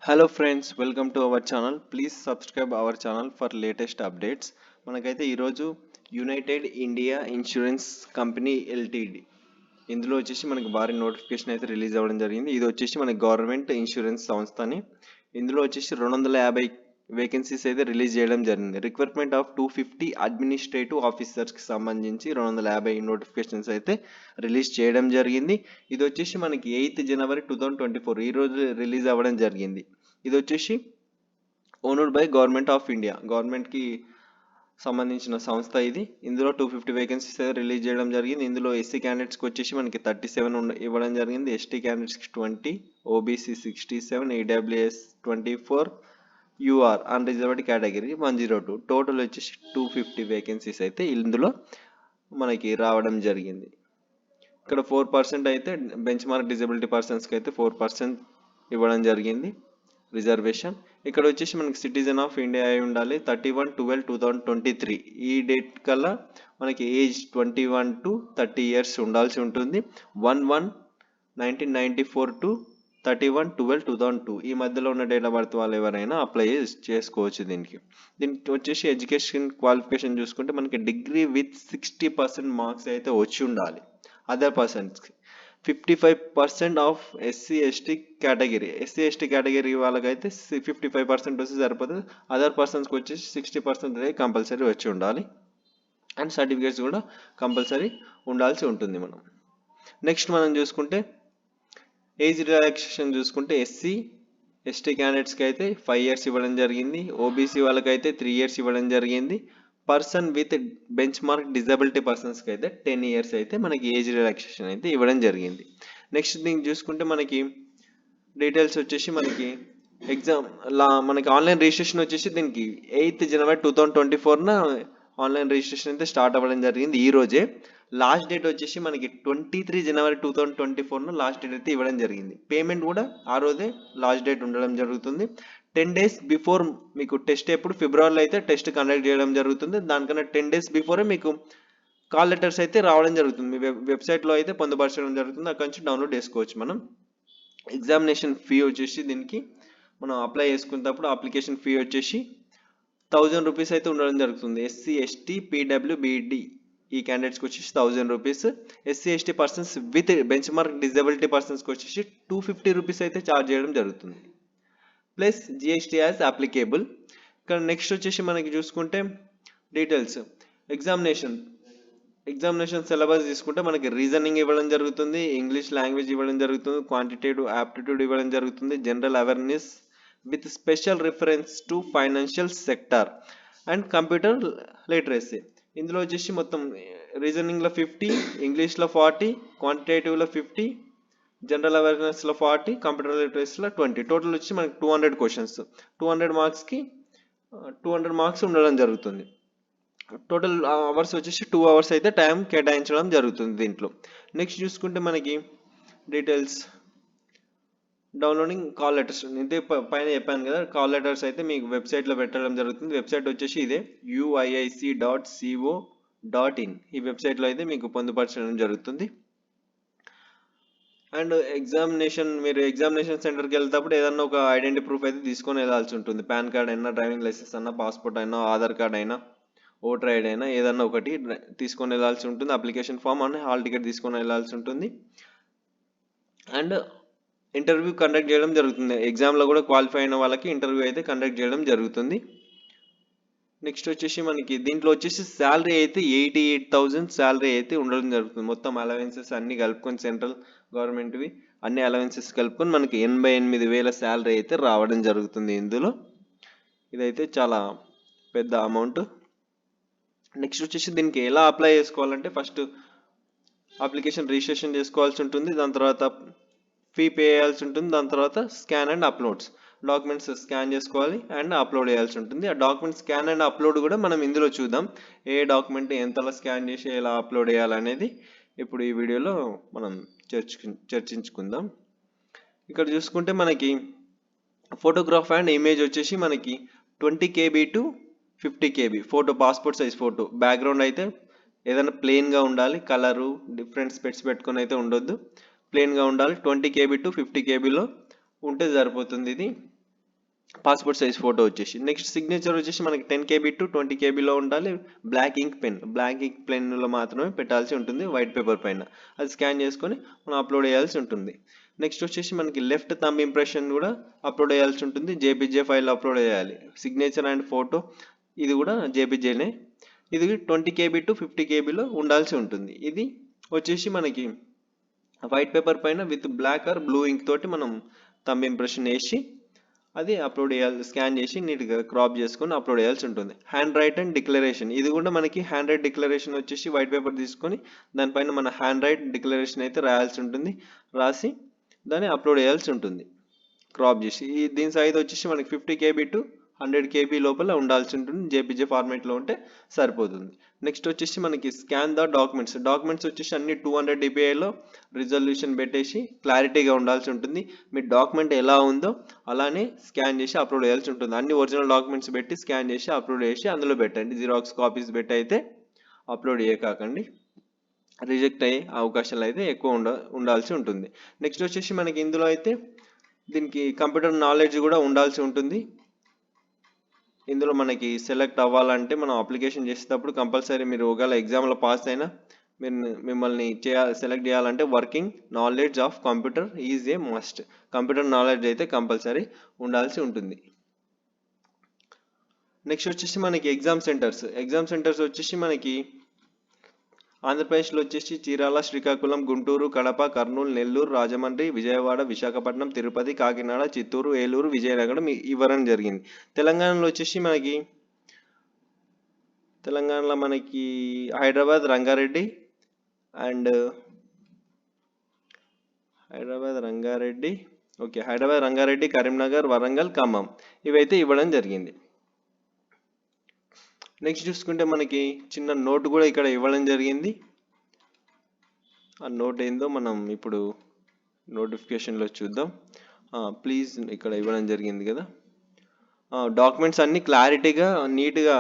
Hello friends, welcome to our channel. Please subscribe our channel for latest updates. మనకైతే ఈరోజు United India insurance company LTD ఇందులో వచ్చేసి మనకి భారీ నోటిఫికేషన్ అయితే రిలీజ్ అవ్వడం జరిగింది. ఇది వచ్చేసి మన గవర్నమెంట్ ఇన్సూరెన్స్ సంస్థని. ఇందులో వచ్చేసి 250 వేకెన్సీస్ అయితే రిలీజ్ చేయడం జరిగింది. రిక్వైర్మెంట్ ఆఫ్ 250 అడ్మినిస్ట్రేటివ్ ఆఫీసర్స్కి సంబంధించి 250 నోటిఫికేషన్స్ అయితే రిలీజ్ చేయడం జరిగింది. ఇది వచ్చేసి మనకి 8 జనవరి 2024 ఈ రోజు రిలీజ్ అవ్వడం జరిగింది. ఇది వచ్చేసి owned by government of India, గవర్నమెంట్కి సంబంధించిన సంస్థ ఇది. ఇందులో 250 వేకెన్సీస్ రిలీజ్ చేయడం జరిగింది. ఇందులో ఎస్సీ క్యాండిడేట్స్కి వచ్చేసి మనకి 37 ఇవ్వడం జరిగింది, ఎస్టీ క్యాండిడేట్స్కి 20, OBC 67, EWS 24, UR unreserved category 102. Total వచ్చేసి 250 వేకెన్సీస్ అయితే ఇందులో మనకి రావడం జరిగింది. ఇక్కడ 4% అయితే బెంచ్ మార్క్ డిజబిలిటీ పర్సన్స్కి అయితే 4% ఇవ్వడం జరిగింది రిజర్వేషన్. ఇక్కడ వచ్చేసి మనకి సిటిజన్ ఆఫ్ ఇండియా అయి ఉండాలి. 31/12/2023 ఈ డేట్ కల్లా మనకి ఏజ్ 21 to 30 years ఉండాల్సి ఉంటుంది. 1/1/1994 to 31/12/2002 ఈ మధ్యలో ఉన్న డేట్ ఆఫ్ బర్త్ వాళ్ళు ఎవరైనా అప్లై చేసుకోవచ్చు. దీనికి వచ్చేసి ఎడ్యుకేషన్ క్వాలిఫికేషన్ చూసుకుంటే మనకి డిగ్రీ విత్ 60% మార్క్స్ అయితే వచ్చి ఉండాలి. అదర్ పర్సన్స్కి 55% ఆఫ్ ఎస్సీ ఎస్టీ కేటగిరీ వాళ్ళకైతే 55% వస్తే సరిపోతుంది. అదర్ పర్సన్స్కి వచ్చేసి 60% కంపల్సరీ వచ్చి ఉండాలి. అండ్ సర్టిఫికేట్స్ కూడా కంపల్సరీ ఉండాల్సి ఉంటుంది. నెక్స్ట్ మనం చూసుకుంటే ఏజ్ రిలాక్సేషన్ చూసుకుంటే ఎస్సీ ఎస్టీ క్యాండిడేట్స్కి అయితే 5 years ఇవ్వడం జరిగింది. ఓబీసీ వాళ్ళకైతే 3 years ఇవ్వడం జరిగింది. పర్సన్ విత్ బెంచ్ మార్క్ డిజబిలిటీ పర్సన్స్కి అయితే 10 years అయితే మనకి ఏజ్ రిలాక్సేషన్ అయితే ఇవ్వడం జరిగింది. నెక్స్ట్ దీనికి చూసుకుంటే మనకి డీటెయిల్స్ వచ్చేసి మనకి మనకి ఆన్లైన్ రిజిస్ట్రేషన్ వచ్చేసి దీనికి 8 జనవరి 2024న ఆన్లైన్ రిజిస్ట్రేషన్ అయితే స్టార్ట్ అవ్వడం జరిగింది ఈ రోజే. లాస్ట్ డేట్ వచ్చేసి మనకి 23 జనవరి 2024న లాస్ట్ డేట్ అయితే ఇవ్వడం జరిగింది. పేమెంట్ కూడా ఆ రోజే లాస్ట్ డేట్ ఉండడం జరుగుతుంది. 10 days బిఫోర్ మీకు టెస్ట్ ఎప్పుడు ఫిబ్రవరిలో అయితే టెస్ట్ కండక్ట్ చేయడం జరుగుతుంది. దానికన్నా 10 days బిఫోరే మీకు కాల్ లెటర్స్ అయితే రావడం జరుగుతుంది. మీ వెబ్సైట్లో అయితే పొందుపరచడం జరుగుతుంది. అక్కడ నుంచి డౌన్లోడ్ చేసుకోవచ్చు. మనం ఎగ్జామినేషన్ ఫీ వచ్చేసి దీనికి మనం అప్లై చేసుకునేటప్పుడు అప్లికేషన్ ఫీ వచ్చేసి 1000 రూపీస్ అయితే ఉండడం జరుగుతుంది. ఎస్సీ ఎస్టీ పీడబ్ల్యూబీడి ఈ క్యాండిడేట్స్కి వచ్చేసి 1000 rupees. SC ST persons with benchmark మార్క్ డిజబిలిటీ పర్సన్స్కి వచ్చేసి 250 రూపీస్ అయితే ఛార్జ్ చేయడం జరుగుతుంది. Plus GST as applicable. ఇక్కడ నెక్స్ట్ వచ్చేసి మనకి చూసుకుంటే డీటెయిల్స్ ఎగ్జామినేషన్ సిలబస్ తీసుకుంటే మనకి రీజనింగ్ ఇవ్వడం జరుగుతుంది, ఇంగ్లీష్ లాంగ్వేజ్ ఇవ్వడం జరుగుతుంది, క్వాంటిటేటివ్ యాప్టిట్యూడ్ ఇవ్వడం జరుగుతుంది, general awareness with special reference to financial sector and computer literacy. ఇందులో వచ్చేసి మొత్తం రీజనింగ్లో 50, ఇంగ్లీష్లో 40, క్వాంటిటేటివ్లో 50, జనరల్ అవేర్నెస్లో 40, కంప్యూటర్ లిటరసీలో 20. టోటల్ వచ్చి మనకి 200 క్వశ్చన్స్, 200 మార్క్స్కి 200 మార్క్స్ ఉండడం జరుగుతుంది. టోటల్ అవర్స్ వచ్చేసి 2 hours అయితే టైం కేటాయించడం జరుగుతుంది దీంట్లో. నెక్స్ట్ చూసుకుంటే మనకి డీటెయిల్స్ డౌన్లోడింగ్ కాల్ లెటర్స్ ఇంతే పైన చెప్పాను కదా. కాల్ లెటర్స్ అయితే మీకు వెబ్సైట్లో పెట్టడం జరుగుతుంది. వెబ్సైట్ వచ్చేసి ఇదే uiic.co.in. ఈ వెబ్సైట్లో అయితే మీకు పొందుపరచడం జరుగుతుంది. అండ్ మీరు ఎగ్జామినేషన్ సెంటర్కి వెళ్తేప్పుడు ఏదన్నా ఒక ఐడెంటిటీ ప్రూఫ్ అయితే తీసుకొని వెళ్ళాల్సి ఉంటుంది. పాన్ కార్డ్ అయినా, డ్రైవింగ్ లైసెన్స్ అయినా, పాస్పోర్ట్ అయినా, ఆధార్ కార్డ్ అయినా, ఓటర్ ఐడి అయినా ఏదన్నా ఒకటి తీసుకొని వెళ్ళాల్సి ఉంటుంది. Application form and hall ticket తీసుకొని వెళ్ళాల్సి ఉంటుంది. అండ్ ఇంటర్వ్యూ కండక్ట్ చేయడం జరుగుతుంది. ఎగ్జామ్లో కూడా క్వాలిఫై అయిన వాళ్ళకి ఇంటర్వ్యూ అయితే కండక్ట్ చేయడం జరుగుతుంది. నెక్స్ట్ వచ్చేసి మనకి దీంట్లో వచ్చేసి శాలరీ అయితే 88,000 శాలరీ అయితే ఉండడం జరుగుతుంది. మొత్తం అలవెన్సెస్ అన్ని కలుపుకొని సెంట్రల్ గవర్నమెంట్వి అన్ని అలవెన్సెస్ కలుపుకొని మనకి 88,000 శాలరీ అయితే రావడం జరుగుతుంది ఇందులో. ఇదైతే చాలా పెద్ద అమౌంట్. నెక్స్ట్ వచ్చేసి దీనికి ఎలా అప్లై చేసుకోవాలంటే ఫస్ట్ అప్లికేషన్ రిజిస్ట్రేషన్ చేసుకోవాల్సి ఉంటుంది. దాని తర్వాత ఫీ పే చేయాల్సి ఉంటుంది. దాని తర్వాత scan and uploads documents scan చేసుకోవాలి అండ్ అప్లోడ్ చేయాల్సి ఉంటుంది. ఆ డాక్యుమెంట్ స్కాన్ అండ్ అప్లోడ్ కూడా మనం ఇందులో చూద్దాం. ఏ డాక్యుమెంట్ ఎంతలా స్కాన్ చేసి ఎలా అప్లోడ్ చేయాలనేది ఇప్పుడు ఈ వీడియోలో మనం చర్చించుకుందాం. ఇక్కడ చూసుకుంటే మనకి ఫోటోగ్రాఫ్ అండ్ ఇమేజ్ వచ్చేసి మనకి 20 KB to 50 KB photo, passport size photo. Background అయితే ఏదైనా ప్లెయిన్గా ఉండాలి, కలరు డిఫరెంట్ స్పెట్స్ పెట్టుకొని అయితే ఉండొద్దు, ప్లెయిన్గా ఉండాలి. 20 KB to 50 KBలో ఉంటే సరిపోతుంది ఇది. పాస్పోర్ట్ సైజ్ ఫోటో వచ్చేసి. నెక్స్ట్ సిగ్నేచర్ వచ్చేసి మనకి 10 KB టు 20 KBలో ఉండాలి. బ్లాక్ ఇంక్ పెన్లో మాత్రమే పెట్టాల్సి ఉంటుంది వైట్ పేపర్ పైన. అది స్కాన్ చేసుకొని మనం అప్లోడ్ చేయాల్సి ఉంటుంది. నెక్స్ట్ వచ్చేసి మనకి లెఫ్ట్ థంబ్ ఇంప్రెషన్ కూడా అప్లోడ్ చేయాల్సి ఉంటుంది. జేపీజే ఫైల్ అప్లోడ్ చేయాలి. సిగ్నేచర్ అండ్ ఫోటో ఇది కూడా జేపీజేనే. ఇది 20 KB టు 50 KBలో ఉండాల్సి ఉంటుంది. ఇది వచ్చేసి మనకి వైట్ పేపర్ పైన with black or blue ink తోటి మనం థంబ్ ఇంప్రెషన్ వేసి అది అప్లోడ్ చేయాలి. స్కాన్ చేసి నీట్గా క్రాప్ చేసుకొని అప్లోడ్ చేయాల్సి ఉంటుంది. హ్యాండ్ రైట్ అండ్ డిక్లరేషన్ ఇది కూడా మనకి హ్యాండ్ రైట్ డిక్లరేషన్ వచ్చేసి వైట్ పేపర్ తీసుకొని దానిపైన మన హ్యాండ్ రైట్ డిక్లరేషన్ అయితే రాయాల్సి ఉంటుంది. రాసి దాన్ని అప్లోడ్ చేయాల్సి ఉంటుంది క్రాప్ చేసి. దీని సైజ్ వచ్చేసి మనకి 50 KB టు 100 KB లోపల ఉండాల్సి ఉంటుంది. జేపీజే ఫార్మేట్లో ఉంటే సరిపోతుంది. నెక్స్ట్ వచ్చేసి మనకి స్కాన్ ద డాక్యుమెంట్స్ వచ్చేసి అన్ని 200 DPIలో రిజల్యూషన్ పెట్టేసి క్లారిటీగా ఉండాల్సి ఉంటుంది. మీ డాక్యుమెంట్ ఎలా ఉందో అలానే స్కాన్ చేసి అప్లోడ్ చేయాల్సి ఉంటుంది. అన్ని ఒరిజినల్ డాక్యుమెంట్స్ పెట్టి స్కాన్ చేసి అప్లోడ్ చేసి అందులో పెట్టండి. జిరాక్స్ కాపీస్ పెట్టి అయితే అప్లోడ్ చేయకాకండి. రిజెక్ట్ అయ్యే అవకాశాలు అయితే ఎక్కువ ఉండాల్సి ఉంటుంది. నెక్స్ట్ వచ్చేసి మనకి ఇందులో అయితే దీనికి కంప్యూటర్ నాలెడ్జ్ కూడా ఉండాల్సి ఉంటుంది. ఇందులో మనకి సెలెక్ట్ అవ్వాలంటే మనం అప్లికేషన్ చేసేటప్పుడు కంపల్సరీ మీరు ఒకవేళ ఎగ్జామ్లో పాస్ అయినా మిమ్మల్ని సెలెక్ట్ చేయాలంటే working knowledge of computer is a must. Computer knowledge అయితే కంపల్సరీ ఉండాల్సి ఉంటుంది. నెక్స్ట్ వచ్చేసి మనకి ఎగ్జామ్ సెంటర్స్ వచ్చేసి మనకి ఆంధ్రప్రదేశ్లో వచ్చేసి చీరాల, శ్రీకాకుళం, గుంటూరు, కడప, కర్నూలు, నెల్లూరు, రాజమండ్రి, విజయవాడ, విశాఖపట్నం, తిరుపతి, కాకినాడ, చిత్తూరు, ఏలూరు, విజయనగరం ఇవ్వడం జరిగింది. తెలంగాణలో వచ్చేసి తెలంగాణలో మనకి హైదరాబాద్, రంగారెడ్డి కరీంనగర్, వరంగల్, ఖమ్మం ఇవైతే ఇవ్వడం జరిగింది. నెక్స్ట్ చూసుకుంటే మనకి చిన్న నోట్ కూడా ఇక్కడ ఇవ్వడం జరిగింది. ఆ నోట్ ఏందో మనం ఇప్పుడు నోటిఫికేషన్లో చూద్దాం. ప్లీజ్ ఇక్కడ ఇవ్వడం జరిగింది కదా. డాక్యుమెంట్స్ అన్ని క్లారిటీగా నీట్గా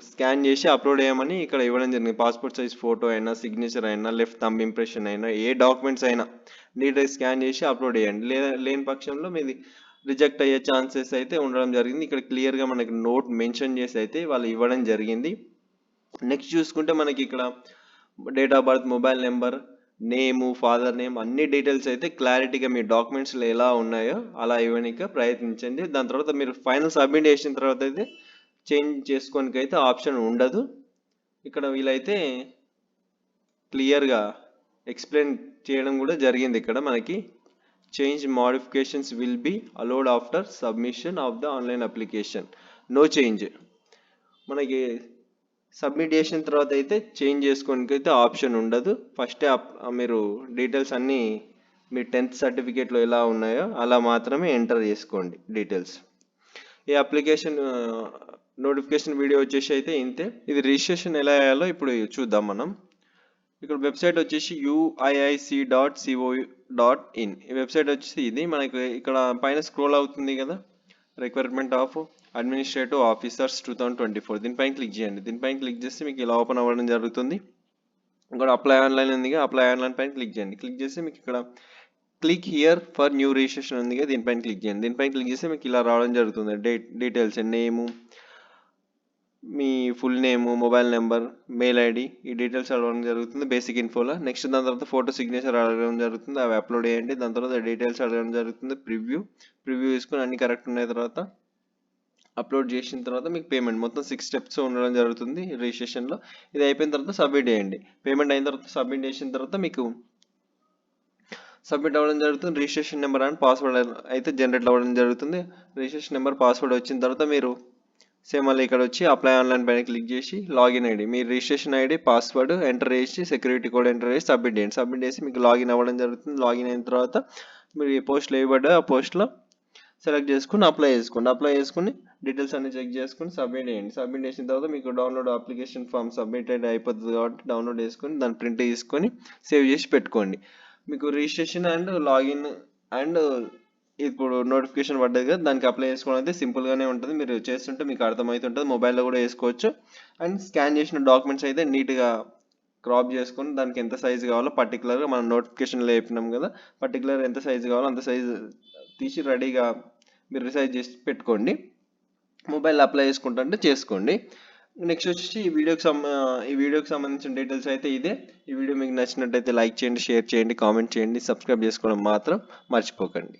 స్కాన్ చేసి అప్లోడ్ చేయమని ఇక్కడ ఇవ్వడం జరిగింది. పాస్పోర్ట్ సైజ్ ఫోటో అయినా, సిగ్నేచర్ అయినా, లెఫ్ట్ థంబ్ ఇంప్రెషన్ అయినా, ఏ డాక్యుమెంట్స్ అయినా నీట్గా స్కాన్ చేసి అప్లోడ్ చేయండి. లేని పక్షంలో మీది రిజెక్ట్ అయ్యే ఛాన్సెస్ అయితే ఉండడం జరిగింది. ఇక్కడ క్లియర్గా మనకి నోట్ మెన్షన్ చేసి అయితే వాళ్ళు ఇవ్వడం జరిగింది. నెక్స్ట్ చూసుకుంటే మనకి ఇక్కడ date of birth, mobile number, name, father name అన్ని డీటెయిల్స్ అయితే క్లారిటీగా మీ డాక్యుమెంట్స్లో ఎలా ఉన్నాయో అలా ఇవ్వడానికి ప్రయత్నించండి. దాని తర్వాత మీరు ఫైనల్ సబ్మిట్ చేసిన తర్వాత అయితే చేంజ్ చేసుకోనికి అయితే ఆప్షన్ ఉండదు. ఇక్కడ వీలైతే క్లియర్గా ఎక్స్ప్లెయిన్ చేయడం కూడా జరిగింది. ఇక్కడ మనకి change modifications will be allowed after submission of the online application. No change. మనకి సబ్మిట్ చేసిన తర్వాత అయితే చేంజ్ చేసుకోనికి అయితే ఆప్షన్ ఉండదు. ఫస్టే మీరు డీటెయిల్స్ అన్నీ మీ 10th సర్టిఫికేట్లో ఎలా ఉన్నాయో అలా మాత్రమే ఎంటర్ చేసుకోండి డీటెయిల్స్. ఈ అప్లికేషన్ నోటిఫికేషన్ వీడియో వచ్చేసి అయితే ఇంతే. ఇది రిజిస్ట్రేషన్ ఎలా అయ్యాలో ఇప్పుడు చూద్దాం మనం. ఇక్కడ వెబ్సైట్ వచ్చేసి uiic.co.in. ఈ వెబ్సైట్ వచ్చేసి ఇది మనకి ఇక్కడ పైన స్క్రోల్ అవుతుంది కదా, రిక్వైర్మెంట్ ఆఫ్ అడ్మినిస్ట్రేటివ్ ఆఫీసర్స్ 2024. దీనిపైన క్లిక్ చేయండి. దీనిపైన క్లిక్ చేస్తే మీకు ఇలా ఓపెన్ అవ్వడం జరుగుతుంది. ఇక్కడ అప్లై ఆన్లైన్ ఉంది కదా, అప్లై ఆన్లైన్ పైన క్లిక్ చేయండి. క్లిక్ చేస్తే మీకు ఇక్కడ click here for new registration ఉంది కదా, దీనిపైన క్లిక్ చేయండి. దీనిపైన క్లిక్ చేస్తే మీకు ఇలా రావడం జరుగుతుంది. డీటెయిల్స్, నేము, మీ full name, mobile number, mail ID ఈ డీటెయిల్స్ అడగడం జరుగుతుంది బేసిక్ ఇన్ఫోలో. నెక్స్ట్ దాని తర్వాత ఫోటో, సిగ్నేచర్ అడగడం జరుగుతుంది. అవి అప్లోడ్ చేయండి. దాని తర్వాత డీటెయిల్స్ అడగడం జరుగుతుంది. ప్రివ్యూ తీసుకుని అన్ని కరెక్ట్ ఉన్న తర్వాత అప్లోడ్ చేసిన తర్వాత మీకు పేమెంట్ మొత్తం 6 స్టెప్స్ ఉండడం జరుగుతుంది రిజిస్ట్రేషన్లో. ఇది అయిపోయిన తర్వాత సబ్మిట్ చేయండి. పేమెంట్ అయిన తర్వాత సబ్మిట్ చేసిన తర్వాత మీకు సబ్మిట్ అవ్వడం జరుగుతుంది. రిజిస్ట్రేషన్ నెంబర్ అండ్ పాస్వర్డ్ అయితే జనరేట్ అవ్వడం జరుగుతుంది. రిజిస్ట్రేషన్ నెంబర్, పాస్వర్డ్ వచ్చిన తర్వాత మీరు సేమ్ మళ్ళీ ఇక్కడ వచ్చి అప్లై ఆన్లైన్ పైన క్లిక్ చేసి లాగిన్ ఐడి, మీ రిజిస్ట్రేషన్ ఐడి, పాస్వర్డ్ ఎంటర్ చేసి సెక్యూరిటీ కోడ్ ఎంటర్ చేసి సబ్మిట్ చేయండి. సబ్మిట్ చేసి మీకు లాగిన్ అవ్వడం జరుగుతుంది. లాగిన్ అయిన తర్వాత మీరు ఏ పోస్టులు ఇవ్వబడ్డా ఆ పోస్ట్లో సెలెక్ట్ చేసుకుని అప్లై చేసుకుని డీటెయిల్స్ అన్ని చెక్ చేసుకుని సబ్మిట్ చేయండి. సబ్మిట్ చేసిన తర్వాత మీకు డౌన్లోడ్ అప్లికేషన్ ఫామ్ సబ్మిటెడ్ అయిపోతుంది కాబట్టి డౌన్లోడ్ చేసుకొని దాన్ని ప్రింట్ తీసుకొని సేవ్ చేసి పెట్టుకోండి. మీకు రిజిస్ట్రేషన్ అండ్ లాగిన్ అండ్ ఇప్పుడు నోటిఫికేషన్ పడ్డది కదా, దానికి అప్లై చేసుకోవడం అయితే సింపుల్గానే ఉంటుంది. మీరు చేస్తుంటే మీకు అర్థమవుతుంటుంది. మొబైల్లో కూడా వేసుకోవచ్చు. అండ్ స్కాన్ చేసిన డాక్యుమెంట్స్ అయితే నీట్గా క్రాప్ చేసుకొని దానికి ఎంత సైజు కావాలో పర్టికులర్గా మనం నోటిఫికేషన్లో చెప్పినాం కదా, పర్టికులర్ ఎంత సైజు కావాలో అంత సైజు తీసి రెడీగా మీరు రీసెర్చ్ చేసి పెట్టుకోండి. మొబైల్ అప్లై చేసుకుంటుంటే చేసుకోండి. నెక్స్ట్ వచ్చేసి ఈ వీడియోకి సంబంధించిన డీటెయిల్స్ అయితే ఇదే. ఈ వీడియో మీకు నచ్చినట్టయితే లైక్ చేయండి, షేర్ చేయండి, కామెంట్ చేయండి, సబ్స్క్రైబ్ చేసుకోవడం మాత్రం మర్చిపోకండి.